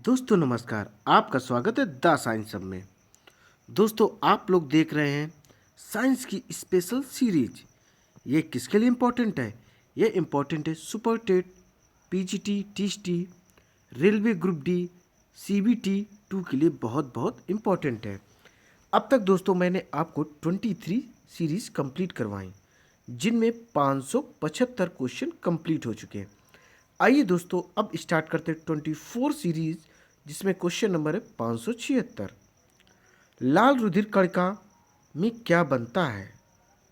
दोस्तों नमस्कार। आपका स्वागत है द साइंस सब में। दोस्तों आप लोग देख रहे हैं साइंस की स्पेशल सीरीज। ये किसके लिए इम्पोर्टेंट है? ये इम्पोर्टेंट है super TET, PGT, TST, railway group D, CBT 2 के लिए बहुत बहुत इम्पोर्टेंट है। अब तक दोस्तों मैंने आपको 23 सीरीज कंप्लीट करवाई, जिनमें 575 क्वेश्चन कंप्लीट हो चुके हैं। आइए दोस्तों अब स्टार्ट करते हैं 24 सीरीज, जिसमें क्वेश्चन नंबर है 576। लाल रुधिर कणिका में क्या बनता है?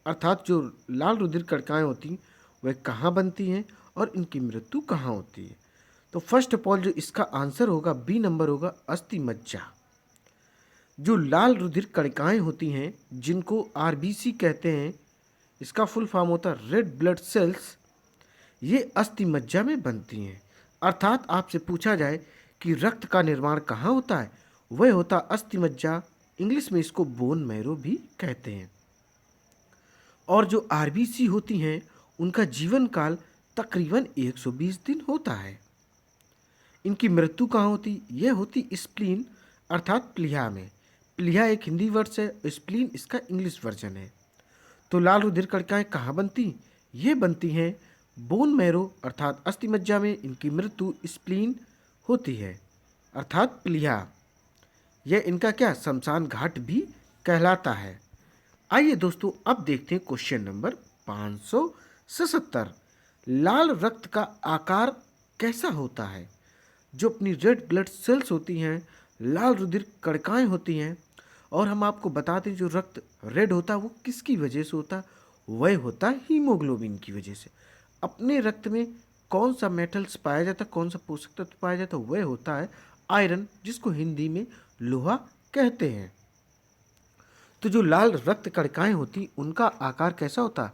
अर्थात जो लाल रुधिर कणिकाएं होती हैं वह कहाँ बनती हैं और इनकी मृत्यु कहाँ होती है? तो फर्स्ट ऑफ ऑल जो इसका आंसर होगा बी नंबर होगा अस्थि मज्जा। जो लाल रुधिर कणिकाएं होती हैं जिनको आरबीसी कहते हैं, इसका फुल फॉर्म होता है रेड ब्लड सेल्स, ये अस्थि मज्जा में बनती हैं। अर्थात आपसे पूछा जाए कि रक्त का निर्माण कहाँ होता है, वह होता अस्थि मज्जा। इंग्लिश में इसको बोन मैरो भी कहते हैं। और जो आरबीसी होती हैं उनका जीवन काल तकरीबन 120 दिन होता है। इनकी मृत्यु कहाँ होती? यह होती स्प्लीन अर्थात प्लीहा में। प्लीहा एक हिंदी वर्ड है, स्प्लीन इसका इंग्लिश वर्जन है। तो लाल रुधिर कणिकाएं कहाँ बनती? ये बनती हैं बोन मैरो अर्थात अस्थि मज्जा में। इनकी मृत्यु स्प्लीन होती है अर्थात प्लीहा। यह इनका क्या शमशान घाट भी कहलाता है। आइए दोस्तों अब देखते हैं क्वेश्चन नंबर 577। लाल रक्त का आकार कैसा होता है? जो अपनी रेड ब्लड सेल्स होती हैं, लाल रुधिर कणिकाएं होती हैं, और हम आपको बताते हैं जो रक्त रेड होता है वो किसकी वजह से होता है? वह होता है हीमोग्लोबिन की वजह से। अपने रक्त में कौन सा मेटल्स पाया जाता है, कौन सा पोषक तत्व पाया जाता है? वह होता है आयरन, जिसको हिंदी में लोहा कहते हैं। तो जो लाल रक्त कणिकाएं होती उनका आकार कैसा होता?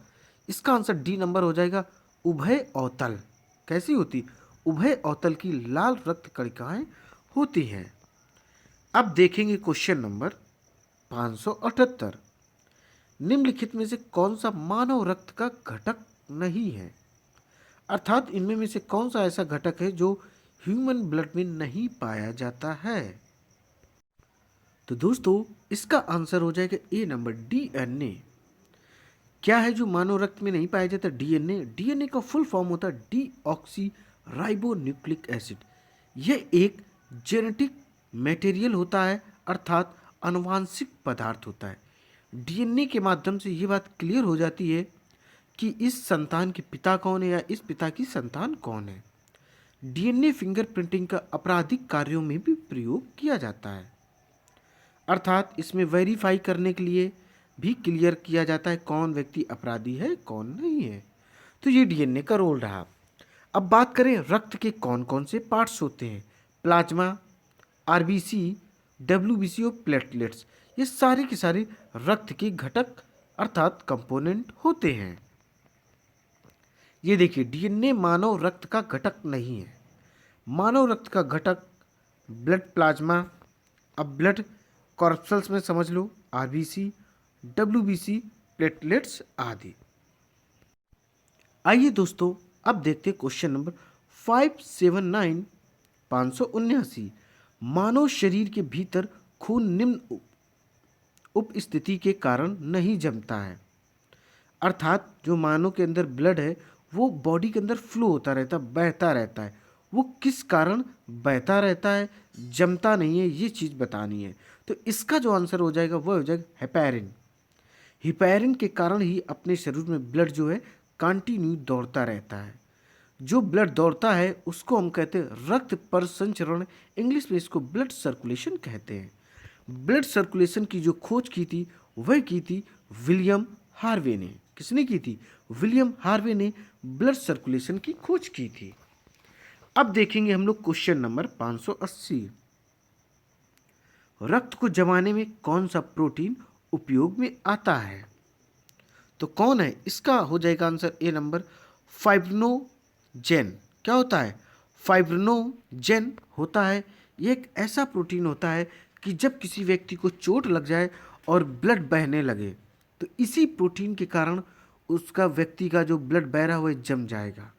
इसका आंसर डी नंबर हो जाएगा उभय अवतल। कैसी होती? उभय अवतल की लाल रक्त कणिकाएं होती हैं। अब देखेंगे क्वेश्चन नंबर 578। निम्नलिखित में से कौन सा मानव रक्त का घटक नहीं है? अर्थात इनमें में से कौन सा ऐसा घटक है जो ह्यूमन ब्लड में नहीं पाया जाता है? तो दोस्तों इसका आंसर हो जाएगा ए नंबर डीएनए। क्या है जो मानव रक्त में नहीं पाया जाता? डीएनए। डीएनए का फुल फॉर्म होता है डीऑक्सी राइबो न्यूक्लिक एसिड। यह एक जेनेटिक मटेरियल होता है अर्थात आनुवांशिक पदार्थ होता है। डीएनए के माध्यम से ये बात क्लियर हो जाती है कि इस संतान के पिता कौन है या इस पिता की संतान कौन है। डीएनए फिंगरप्रिंटिंग का आपराधिक कार्यों में भी प्रयोग किया जाता है। अर्थात इसमें वेरीफाई करने के लिए भी क्लियर किया जाता है कौन व्यक्ति अपराधी है कौन नहीं है। तो ये डीएनए का रोल रहा। अब बात करें रक्त के कौन कौन से पार्ट्स होते हैं। प्लाज्मा, आरबीसी, डब्ल्यूबीसी और प्लेटलेट्स, ये सारे के सारे रक्त के घटक अर्थात कंपोनेंट होते हैं। ये देखिए डीएनए मानव रक्त का घटक नहीं है। मानव रक्त का घटक ब्लड प्लाज्मा, अब ब्लड कॉर्पसल्स में समझ लो आरबीसी, डब्ल्यूबीसी, प्लेटलेट्स आदि। आइए दोस्तों अब देखते हैं क्वेश्चन नंबर 579 579। मानव शरीर के भीतर खून निम्न उपस्थिति के कारण नहीं जमता है। अर्थात जो मानव के अंदर ब्लड है वो बॉडी के अंदर फ्लो होता रहता है, बहता रहता है। वो किस कारण बहता रहता है, जमता नहीं है, ये चीज़ बतानी है। तो इसका जो आंसर हो जाएगा वह हो जाएगा हेपेरिन। हिपेरिन के कारण ही अपने शरीर में ब्लड जो है कंटिन्यू दौड़ता रहता है। जो ब्लड दौड़ता है उसको हम कहते हैं रक्त परिसंचरण। इंग्लिश में इसको ब्लड सर्कुलेशन कहते हैं। ब्लड सर्कुलेशन की जो खोज की थी वह की थी विलियम हार्वे ने। किसने की थी? विलियम हार्वे ने ब्लड सर्कुलेशन की खोज की थी। अब देखेंगे हम लोग क्वेश्चन नंबर 580। रक्त को जमाने में कौन सा प्रोटीन उपयोग में आता है? तो कौन है? इसका हो जाएगा आंसर ए नंबर फाइब्रिनोजेन। क्या होता है? फाइब्रिनोजेन होता है। ये एक ऐसा प्रोटीन होता है कि जब किसी व्यक्ति को चोट लग जाए और ब्लड बहने लगे तो इसी प्रोटीन के कारण उसका व्यक्ति का जो ब्लड बह रहा है वह जम जाएगा।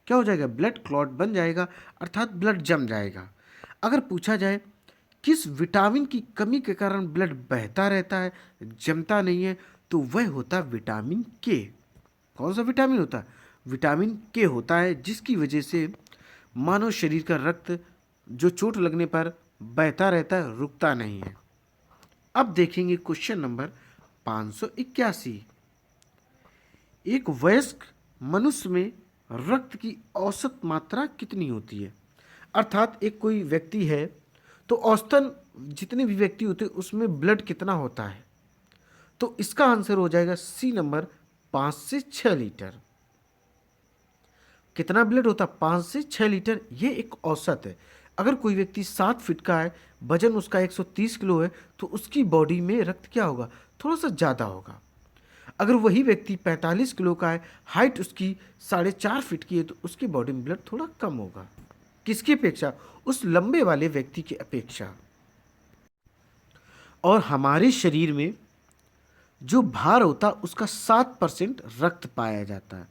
क्या हो जाएगा? ब्लड क्लॉट बन जाएगा अर्थात ब्लड जम जाएगा। अगर पूछा जाए किस विटामिन की कमी के कारण ब्लड बहता रहता है, जमता नहीं है, तो वह होता है विटामिन के। कौन सा विटामिन होता है? विटामिन के होता है, जिसकी वजह से मानव शरीर का रक्त जो चोट लगने पर बहता रहता है, रुकता नहीं है। अब देखेंगे क्वेश्चन नंबर 581। एक वयस्क मनुष्य में रक्त की औसत मात्रा कितनी होती है? अर्थात एक कोई व्यक्ति है तो औसतन जितने भी व्यक्ति होते हैं उसमें ब्लड कितना होता है? तो इसका आंसर हो जाएगा सी नंबर, 5 से 6 लीटर। कितना ब्लड होता है? 5 से 6 लीटर। ये एक औसत है। अगर कोई व्यक्ति 7 फीट का है, वजन उसका 130 किलो है, तो उसकी बॉडी में रक्त क्या होगा? थोड़ा सा ज़्यादा होगा। अगर वही व्यक्ति 45 किलो का है, हाइट उसकी 4.5 फीट की है, तो उसकी बॉडी में ब्लड थोड़ा कम होगा। किसकी अपेक्षा? उस लंबे वाले व्यक्ति की अपेक्षा। और हमारे शरीर में जो भार होता है उसका 7% रक्त पाया जाता है।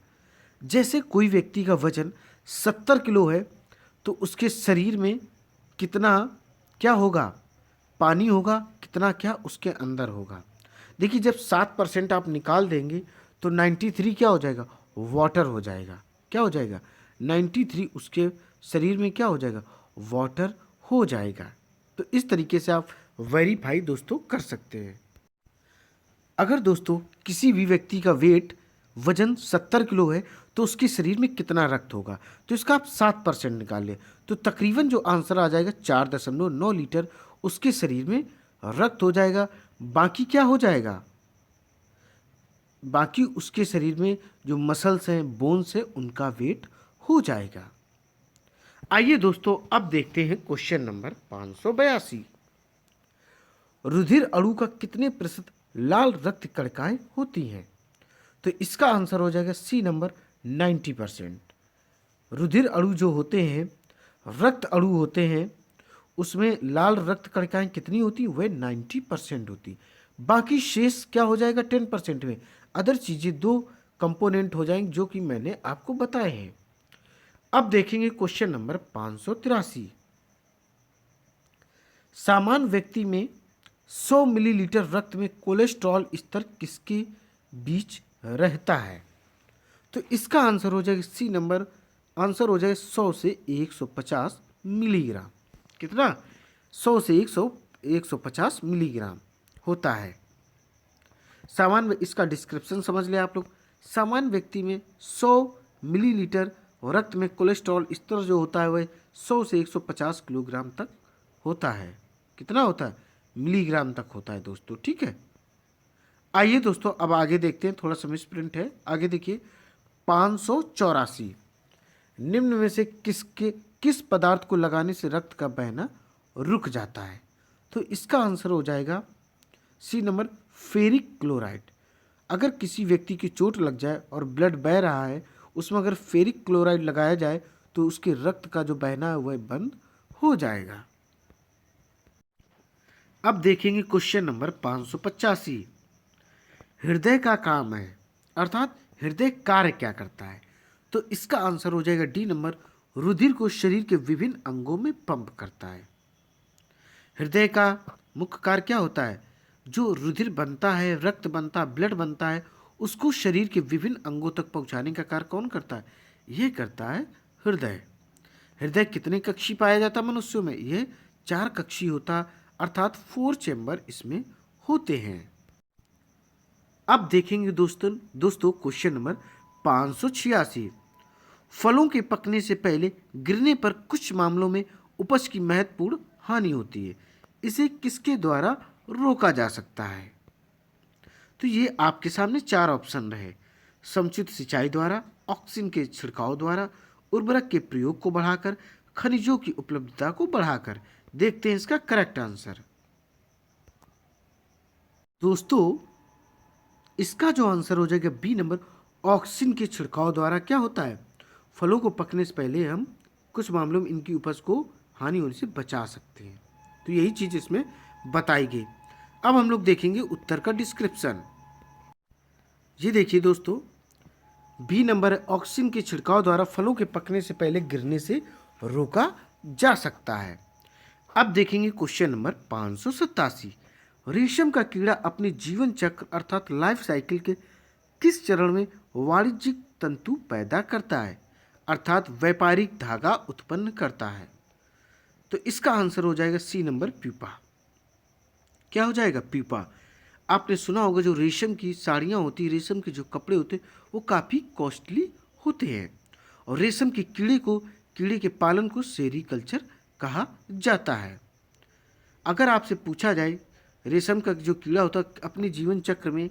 जैसे कोई व्यक्ति का वजन 70 किलो है, तो उसके शरीर में कितना क्या होगा? पानी होगा। कितना क्या उसके अंदर होगा? देखिए, जब 7% आप निकाल देंगे तो 93 क्या हो जाएगा? वाटर हो जाएगा। क्या हो जाएगा? 93 उसके शरीर में क्या हो जाएगा? वाटर हो जाएगा। तो इस तरीके से आप वेरीफाई दोस्तों कर सकते हैं। अगर दोस्तों किसी भी व्यक्ति का वेट वजन 70 किलो है, तो उसके शरीर में कितना रक्त होगा? तो इसका आप 7% निकाल लें, तो तकरीबन जो आंसर आ जाएगा 4.9 लीटर उसके शरीर में रक्त हो जाएगा। बाकी क्या हो जाएगा? बाकी उसके शरीर में जो मसल्स हैं, बोन्स हैं, उनका वेट हो जाएगा। आइए दोस्तों, अब देखते हैं क्वेश्चन नंबर 582। रुधिर अणु का कितने प्रतिशत लाल रक्त कणिकाएं होती हैं? तो इसका आंसर हो जाएगा सी नंबर, 90%। रुधिर अणु जो होते हैं, रक्त अणु होते हैं, उसमें लाल रक्त कणिकाएं कितनी होती? वह 90% होती। बाकी शेष क्या हो जाएगा? 10% में अदर चीज़ें 2 कंपोनेंट हो जाएंगे, जो कि मैंने आपको बताए हैं। अब देखेंगे क्वेश्चन नंबर 583। सामान्य व्यक्ति में 100 मिलीलीटर रक्त में कोलेस्ट्रॉल स्तर किसके बीच रहता है? तो इसका आंसर हो जाएगा सी नंबर, आंसर हो जाएगा 100 से 150 मिलीग्राम। कितना? 100 से 150 मिलीग्राम होता है। सामान्य, इसका डिस्क्रिप्शन समझ ले आप लोग। सामान्य व्यक्ति में 100 मिलीलीटर रक्त में कोलेस्ट्रॉल स्तर जो होता है वह 100 से 150 किलोग्राम तक होता है। कितना होता है? मिलीग्राम तक होता है दोस्तों। ठीक है, आइए दोस्तों अब आगे देखते हैं। थोड़ा सा मिसप्रिंट है, आगे देखिए। 584। निम्न में से किस पदार्थ को लगाने से रक्त का बहना रुक जाता है? तो इसका आंसर हो जाएगा सी नंबर, फेरिक क्लोराइड। अगर किसी व्यक्ति की चोट लग जाए और ब्लड बह रहा है, उसमें अगर फेरिक क्लोराइड लगाया जाए तो उसके रक्त का जो बहना है वह बंद हो जाएगा। अब देखेंगे क्वेश्चन नंबर 585। हृदय का काम है, अर्थात हृदय कार्य क्या करता है? तो इसका आंसर हो जाएगा डी नंबर, रुधिर को शरीर के विभिन्न अंगों में पंप करता है। हृदय का मुख्य कार्य क्या होता है? जो रुधिर बनता है, रक्त बनता है, ब्लड बनता है, उसको शरीर के विभिन्न अंगों तक पहुंचाने का कार्य कौन करता है? यह करता है हृदय। हृदय कितने कक्षी पाया जाता है मनुष्यों में? यह 4 कक्षी होता, अर्थात 4 चैम्बर इसमें होते हैं। अब देखेंगे दोस्तों क्वेश्चन नंबर 586। फलों के पकने से पहले गिरने पर कुछ मामलों में उपज की महत्वपूर्ण हानि होती है। इसे किसके द्वारा रोका जा सकता है? तो ये आपके सामने 4 ऑप्शन रहे। समुचित सिंचाई द्वारा, ऑक्सीजन के छिड़काव द्वारा, उर्वरक के प्रयोग को बढ़ाकर, खनिजों की उपलब्धता को बढ़ाकर। देखते हैं इसका करेक्ट आंसर। दोस्तों इसका जो आंसर हो जाएगा बी नंबर, ऑक्सीजन के छिड़काव द्वारा क्या होता है? फलों को पकने से पहले हम कुछ मामलों में इनकी उपज को हानि होने से बचा सकते हैं। तो यही चीज इसमें बताई गई। अब हम लोग देखेंगे उत्तर का डिस्क्रिप्शन। ये देखिए दोस्तों, बी नंबर है, ऑक्सीजन के छिड़काव द्वारा फलों के पकने से पहले गिरने से रोका जा सकता है। अब देखेंगे क्वेश्चन नंबर 587। रेशम का कीड़ा अपने जीवन चक्र अर्थात लाइफ साइकिल के किस चरण में वाणिज्यिक तंतु पैदा करता है अर्थात व्यापारिक धागा उत्पन्न करता है? तो इसका आंसर हो जाएगा सी नंबर प्यूपा। क्या हो जाएगा? प्यूपा। आपने सुना होगा जो रेशम की साड़ियाँ होती, रेशम के जो कपड़े होते वो काफ़ी कॉस्टली होते हैं। और रेशम के कीड़े के पालन को सेरीकल्चर कहा जाता है। अगर आपसे पूछा जाए रेशम का जो कीड़ा होता है अपने जीवन चक्र में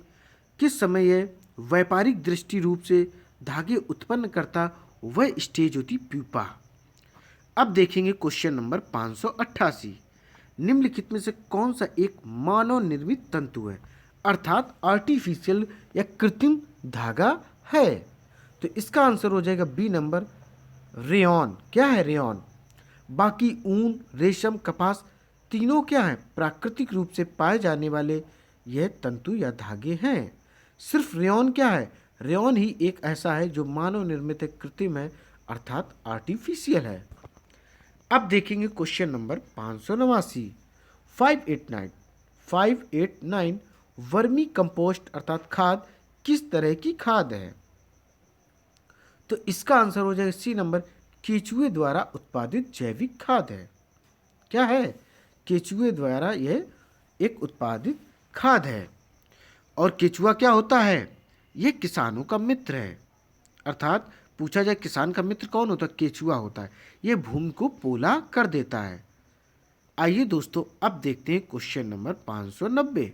किस समय यह व्यापारिक दृष्टि रूप से धागे उत्पन्न करता, वह स्टेज होती प्यूपा। अब देखेंगे क्वेश्चन नंबर 588। निम्नलिखित में से कौन सा एक मानव निर्मित तंतु है अर्थात आर्टिफिशियल या कृत्रिम धागा है? तो इसका आंसर हो जाएगा बी नंबर रेयॉन। क्या है रेयॉन? बाकी ऊन, रेशम, कपास तीनों क्या है? प्राकृतिक रूप से पाए जाने वाले यह तंतु या धागे हैं। सिर्फ रेयॉन क्या है? रेयॉन ही एक ऐसा है जो मानव निर्मित कृत्रिम है अर्थात आर्टिफिशियल है। अब देखेंगे क्वेश्चन नंबर 589। 589 वर्मी कंपोस्ट अर्थात खाद किस तरह की खाद है? तो इसका आंसर हो जाएगा सी नंबर केचुए द्वारा उत्पादित जैविक खाद है। क्या है? केचुए द्वारा यह एक उत्पादित खाद है। और केचुआ क्या होता है? यह किसानों का मित्र है। अर्थात पूछा जाए किसान का मित्र कौन होता है? केचुआ होता है। यह भूमि को पोला कर देता है। आइए दोस्तों अब देखते हैं क्वेश्चन नंबर 590।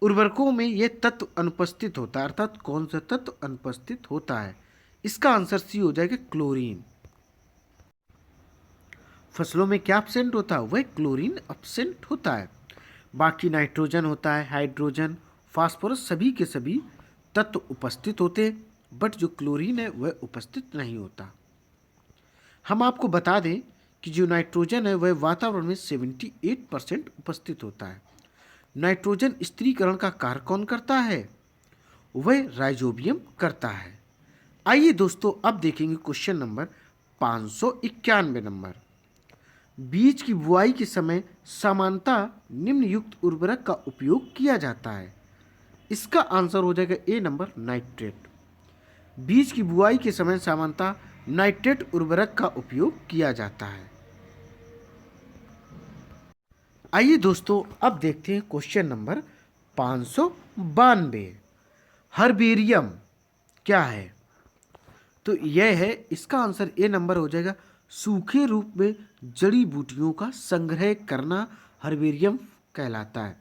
उर्वरकों में यह तत्व अनुपस्थित होता है अर्थात कौन सा तत्व अनुपस्थित होता है? इसका आंसर सी हो जाएगा क्लोरीन। फसलों में क्या एब्सेंट होता है? वह क्लोरीन एब्सेंट होता है। बाकी नाइट्रोजन होता है, हाइड्रोजन, फास्फोरस सभी के सभी तत्व उपस्थित होते हैं, बट जो क्लोरीन है वह उपस्थित नहीं होता। हम आपको बता दें कि जो नाइट्रोजन है वह वातावरण में 78% उपस्थित होता है। नाइट्रोजन स्त्रीकरण का कार्य कौन करता है? वह राइजोबियम करता है। आइए दोस्तों अब देखेंगे क्वेश्चन नंबर 591 नंबर। बीज की बुआई के समय सामान्यतः निम्नयुक्त उर्वरक का उपयोग किया जाता है। इसका आंसर हो जाएगा ए नंबर नाइट्रेट। बीज की बुआई के समय सामान्यतः नाइट्रेट उर्वरक का उपयोग किया जाता है। आइए दोस्तों अब देखते हैं क्वेश्चन नंबर 592। हर्बेरियम क्या है? तो यह है, इसका आंसर ए नंबर हो जाएगा सूखे रूप में जड़ी बूटियों का संग्रह करना हर्बेरियम कहलाता है।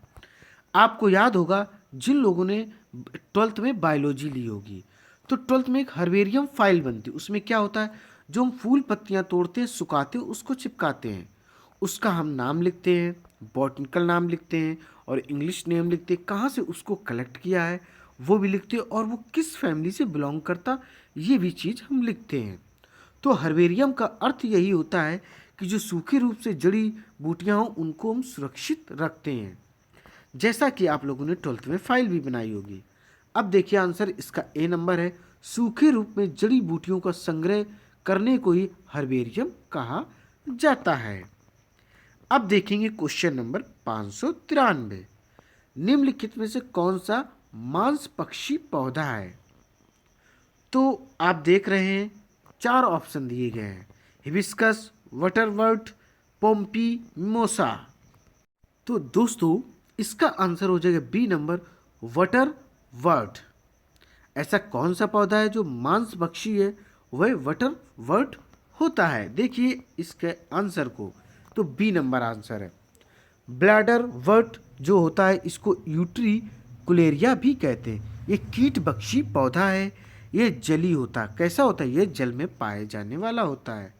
आपको याद होगा जिन लोगों ने 12th में बायोलॉजी ली होगी तो 12th में एक हर्बेरियम फाइल बनती है। उसमें क्या होता है? जो हम फूल पत्तियां तोड़ते हैं, सुखाते हैं, उसको चिपकाते हैं, उसका हम नाम लिखते हैं, बॉटनिकल नाम लिखते हैं और इंग्लिश नेम लिखते हैं, कहाँ से उसको कलेक्ट किया है वो भी लिखते हैं और वो किस फैमिली से बिलोंग करता ये भी चीज़ हम लिखते हैं। तो हर्बेरियम का अर्थ यही होता है कि जो सूखे रूप से जड़ी बूटियाँ हों उनको हम सुरक्षित रखते हैं, जैसा कि आप लोगों ने 12th में फाइल भी बनाई होगी। अब देखिए आंसर इसका ए नंबर है। सूखे रूप में जड़ी बूटियों का संग्रह करने को ही हर्बेरियम कहा जाता है। अब देखेंगे क्वेश्चन नंबर 593। निम्नलिखित में से कौन सा मांस पक्षी पौधा है? तो आप देख रहे हैं 4 ऑप्शन दिए गए हैं, हिबिस्कस, बटरवर्ट, पोम्पी, मिमोसा। तो दोस्तों इसका आंसर हो जाएगा बी नंबर बटरवर्ट। ऐसा कौन सा पौधा है जो मांस भक्षी है? वह बटरवर्ट होता है। देखिए इसके आंसर को, तो बी नंबर आंसर है। ब्लैडर वर्ट जो होता है इसको यूट्रिकुलेरिया भी कहते हैं। ये कीट भक्षी पौधा है, ये जली होता है। कैसा होता है? ये जल में पाए जाने वाला होता है।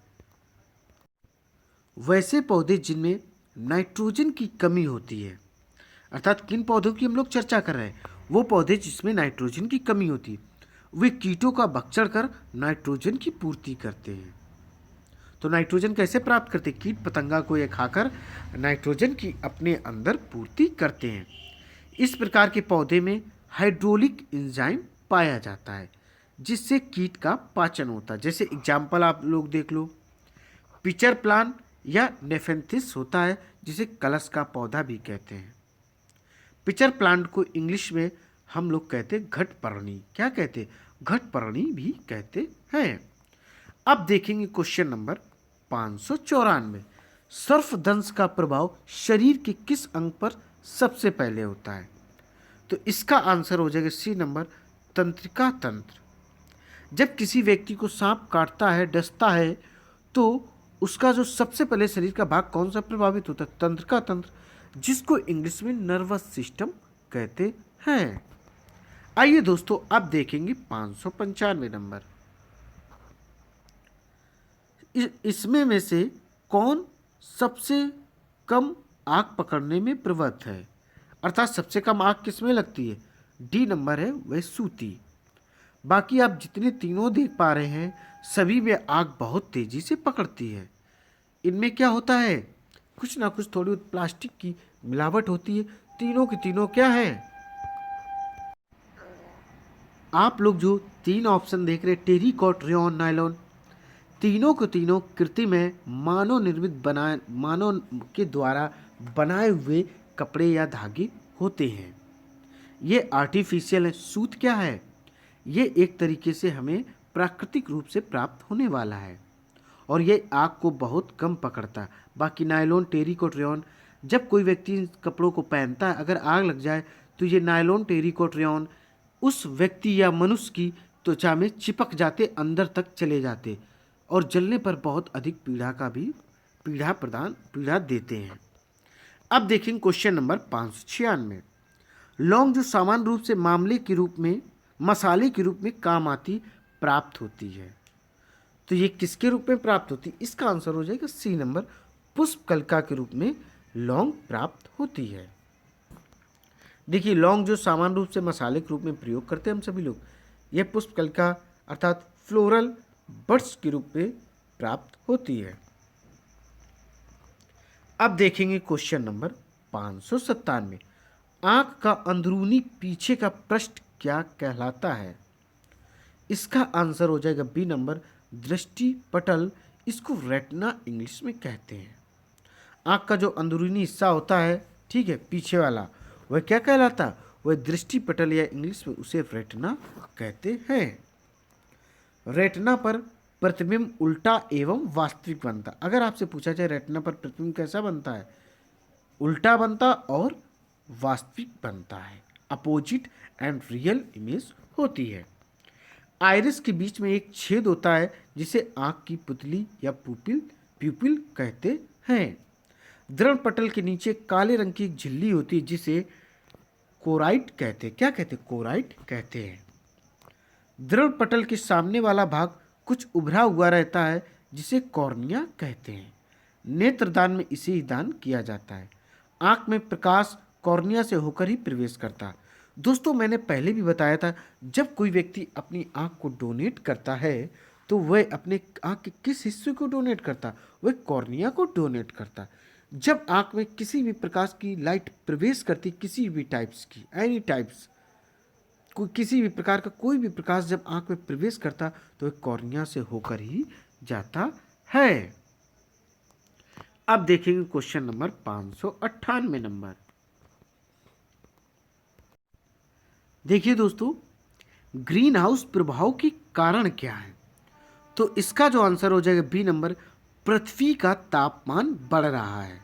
वैसे पौधे जिनमें नाइट्रोजन की कमी होती है, अर्थात किन पौधों की हम लोग चर्चा कर रहे हैं? वो पौधे जिसमें नाइट्रोजन की कमी होती है, वे कीटों का भक्षण कर नाइट्रोजन की पूर्ति करते हैं। तो नाइट्रोजन कैसे प्राप्त करते? कीट पतंगा को ये खाकर नाइट्रोजन की अपने अंदर पूर्ति करते हैं। इस प्रकार के पौधे में हाइड्रोलिक एंजाइम पाया जाता है जिससे कीट का पाचन होता है। जैसे एग्जाम्पल आप लोग देख लो, पिचर प्लांट या नेफेंथिस होता है, जिसे कलश का पौधा भी कहते हैं। पिचर प्लांट को इंग्लिश में हम लोग कहते घटपर्णी, क्या कहते, घटपर्णी भी कहते हैं। अब देखेंगे क्वेश्चन नंबर 594। सर्पदंश का प्रभाव शरीर के किस अंग पर सबसे पहले होता है? तो इसका आंसर हो जाएगा सी नंबर, तंत्रिका तंत्र। जब किसी व्यक्ति को सांप काटता है, डसता है, तो उसका जो सबसे पहले शरीर का भाग कौन सा प्रभावित होता है? तंत्रिका तंत्र, जिसको इंग्लिश में नर्वस सिस्टम कहते हैं। आइए दोस्तों, अब देखेंगे 595 नंबर। इसमें में से कौन सबसे कम आग पकड़ने में प्रवृत्त है? अर्थात सबसे कम आग किसमें लगती है? डी नंबर है वह सूती। बाकी आप जितने तीनों देख पा रहे हैं, सभी में आग बहुत तेजी से पकड़ती है। इनमें क्या होता है? कुछ ना कुछ थोड़ी प्लास्टिक की मिलावट होती है। तीनों की तीनों क्या है? आप लोग जो तीन ऑप्शन देख रहे हैं, टेरिकॉट, रेयॉन, नायलॉन, तीनों को तीनों कृत्रिम है, मानव के द्वारा बनाए हुए कपड़े या धागे होते हैं। ये आर्टिफिशियल है। सूत क्या है? ये एक तरीके से हमें प्राकृतिक रूप से प्राप्त होने वाला है और ये आग को बहुत कम पकड़ता है। बाकी नायलॉन, टेरिकॉट, रेयॉन, जब कोई व्यक्ति इन कपड़ों को पहनता है, अगर आग लग जाए तो ये नायलॉन, टेरिकॉट, रेयॉन उस व्यक्ति या मनुष्य की त्वचा में चिपक जाते, अंदर तक चले जाते और जलने पर बहुत अधिक पीड़ा देते हैं। अब देखेंगे क्वेश्चन नंबर 596। लौंग जो सामान्य रूप से मसाले के रूप में काम आती, प्राप्त होती है, तो ये किसके रूप में प्राप्त होती? इसका आंसर हो जाएगा सी नंबर, पुष्पकलिका के रूप में लौंग प्राप्त होती है। देखिए, लौंग जो सामान्य रूप से मसाले के रूप में प्रयोग करते हैं हम सभी लोग, यह पुष्पकलिका अर्थात फ्लोरल बड्स के रूप में प्राप्त होती है। अब देखेंगे क्वेश्चन नंबर 597। आंख का अंदरूनी पीछे का पृष्ठ क्या कहलाता है? इसका आंसर हो जाएगा बी नंबर, दृष्टि पटल। इसको रेटिना इंग्लिश में कहते हैं। आंख का जो अंदरूनी हिस्सा होता है, ठीक है, पीछे वाला, वह क्या कहलाता है? वह दृष्टि पटल या इंग्लिश में उसे रेटिना कहते हैं। रेटिना पर प्रतिबिंब उल्टा एवं वास्तविक बनता। अगर आपसे पूछा जाए रेटिना पर प्रतिबिंब कैसा बनता है? उल्टा बनता और वास्तविक बनता है। अपोजिट एंड रियल इमेज होती है। आइरिस के बीच में एक छेद होता है, जिसे आंख की पुतली या प्यूपिल कहते हैं। दृढ़ पटल के नीचे काले रंग की एक झिल्ली होती है, जिसे कोराइट कहते हैं। क्या कहते हैं? कोराइट कहते हैं। दृढ़ पटल के सामने वाला भाग कुछ उभरा हुआ रहता है, जिसे कॉर्निया कहते हैं। नेत्रदान में इसे ही दान किया जाता है। आंख में प्रकाश कॉर्निया से होकर ही प्रवेश करता है। दोस्तों, मैंने पहले भी बताया था, जब कोई व्यक्ति अपनी आंख को डोनेट करता है तो वह अपने आंख के किस हिस्से को डोनेट करता? वह कॉर्निया को डोनेट करता। जब आंख में किसी भी प्रकार की लाइट प्रवेश करती, किसी भी टाइप्स की, एनी टाइप्स, किसी भी प्रकार का कोई भी प्रकाश जब आंख में प्रवेश करता तो वह कॉर्निया से होकर ही जाता है। अब देखेंगे क्वेश्चन नंबर 598 नंबर। देखिए दोस्तों, ग्रीन हाउस प्रभाव के कारण क्या है? तो इसका जो आंसर हो जाएगा बी नंबर, पृथ्वी का तापमान बढ़ रहा है।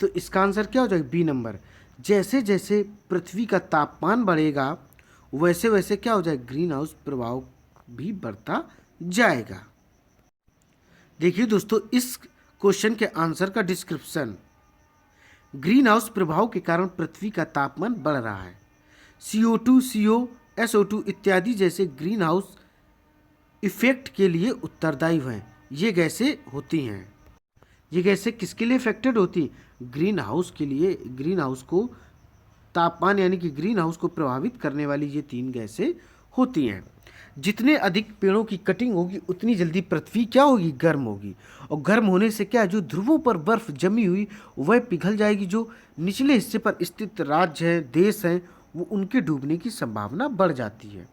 तो इसका आंसर क्या हो जाएगा? B number. जैसे जैसे पृथ्वी का तापमान बढ़ेगा, वैसे वैसे क्या हो जाएगा? ग्रीन हाउस प्रभाव भी बढ़ता जाएगा। देखिए दोस्तों, इस क्वेश्चन के आंसर का डिस्क्रिप्शन। ग्रीन हाउस प्रभाव के कारण पृथ्वी का तापमान बढ़ रहा है। CO2, CO, SO2 इत्यादि जैसे ग्रीन हाउस इफेक्ट के लिए उत्तरदायी हैं। ये गैसें होती हैं। ये गैसें किसके लिए इफेक्टेड होती हैं? ग्रीन हाउस के लिए। ग्रीन हाउस को तापमान यानी कि ग्रीन हाउस को प्रभावित करने वाली ये तीन गैसें होती हैं। जितने अधिक पेड़ों की कटिंग होगी, उतनी जल्दी पृथ्वी क्या होगी? गर्म होगी। और गर्म होने से क्या, जो ध्रुवों पर बर्फ जमी हुई वह पिघल जाएगी। जो निचले हिस्से पर स्थित राज्य हैं, देश हैं, वो उनके डूबने की संभावना बढ़ जाती है।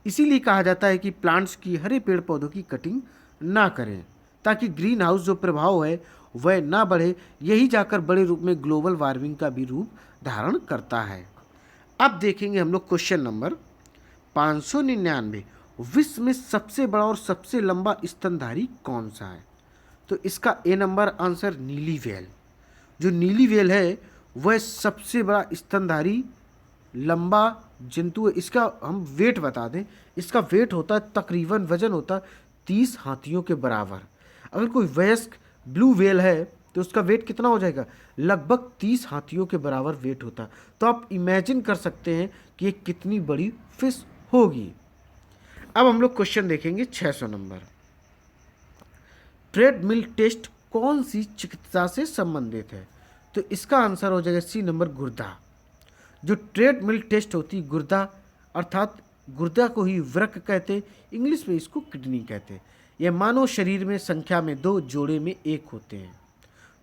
इसीलिए कहा जाता है कि प्लांट्स की, हरे पेड़ पौधों की कटिंग ना करें, ताकि ग्रीन हाउस जो प्रभाव है वह ना बढ़े, यही जाकर बड़े रूप में ग्लोबल वार्मिंग का भी रूप धारण करता है। अब देखेंगे हम लोग क्वेश्चन नंबर 599, विश्व में सबसे बड़ा और सबसे लंबा स्तनधारी कौन सा है? तो इसका ए नंबर आंसर नीली व्हेल। जो नीली व्हेल है वह सबसे बड़ा स्तनधारी लंबा जंतु है। इसका हम वेट बता दें, इसका वेट होता है तकरीबन, वजन होता है 30 हाथियों के बराबर। अगर कोई वयस्क ब्लू व्हेल है तो उसका वेट कितना हो जाएगा? लगभग 30 हाथियों के बराबर वेट होता है। तो आप इमेजिन कर सकते हैं कि ये कितनी बड़ी फिश होगी। अब हम लोग क्वेश्चन देखेंगे 600 नंबर। ट्रेडमिल टेस्ट कौन सी चिकित्सा से संबंधित है? तो इसका आंसर हो जाएगा सी नंबर गुर्दा। जो ट्रेडमिल टेस्ट होती है गुर्दा, अर्थात गुर्दा को ही वृक्क कहते हैं, इंग्लिश में इसको किडनी कहते हैं। यह मानव शरीर में संख्या में 2, जोड़े में 1 होते हैं।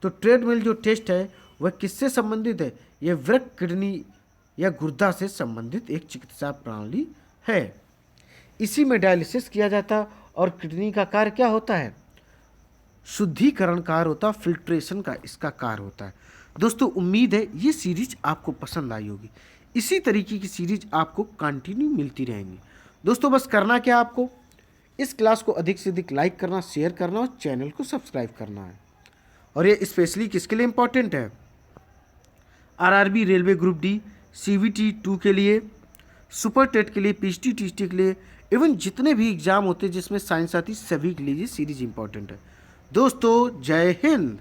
तो ट्रेडमिल जो टेस्ट है वह किससे संबंधित है? यह वृक्क, किडनी या गुर्दा से संबंधित एक चिकित्सा प्रणाली है। इसी में डायलिसिस किया जाता है और किडनी का कार्य क्या होता है? शुद्धिकरण कार्य होता है, फिल्ट्रेशन का इसका कार्य होता है। दोस्तों उम्मीद है ये सीरीज आपको पसंद आई होगी। इसी तरीके की सीरीज आपको कंटिन्यू मिलती रहेंगी। दोस्तों बस करना क्या आपको, इस क्लास को अधिक से अधिक लाइक करना, शेयर करना और चैनल को सब्सक्राइब करना है। और ये स्पेशली किसके लिए इम्पोर्टेंट है? RRB, railway group D, CVT 2 के लिए, सुपर टेट के लिए, पीएचडी टीटी के लिए, इवन जितने भी एग्जाम होते हैं जिसमें साइंस आती, सभी के लिए ये सीरीज इंपॉर्टेंट है। दोस्तों जय हिंद।